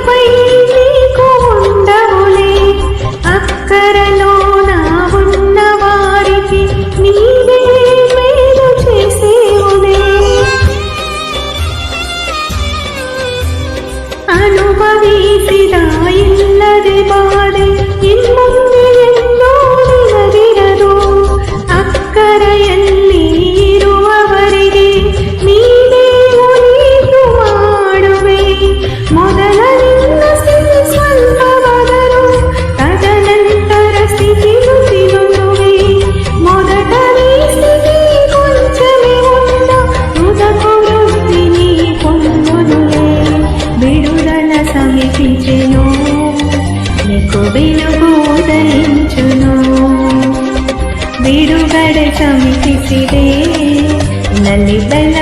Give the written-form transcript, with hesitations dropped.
ఇకపై నీకు ఉండవులే అక్కరలోన ఉన్న వారికి నీవే మేలు చేసేవులే ಅನುಭವಿಸಿದ ಇಲ್ಲದೆ ಬಾಧೆ ಇನ್ಮುಂದೆ ಎಂದೂ ನಿನಗಿರದು ಅಕ್ಕರೆಯಲ್ಲಿ ಇರುವವರಿಗೆ ನೀನೇ ಒಲಿದು ಮಾಡುವೆ ಮೊದಲ ನಿನ್ನ ಸ್ಥಿತಿ ಸ್ವಲ್ಪವಾದರೂ ತದನಂತರ ಸ್ಥಿತಿಯು ತಿರುಗುವೆ ಮೊದಲ ಸ್ಥಿತಿ ಕೊಂಚವೇ ಉಂಡ ನುದಕು ವೃತ್ತಿನಿ ಕೊಂದೊನುವೆ ಬಿಡುದಲ ಸಮೀಪಿಸೆನು నీకు వెలుగు ఉదయించును ಬಿಡುಗಡೆ ಸಮೀಪಿಸಿದೆ ನಲ್ಲಿ ಬೆಲ್ಲ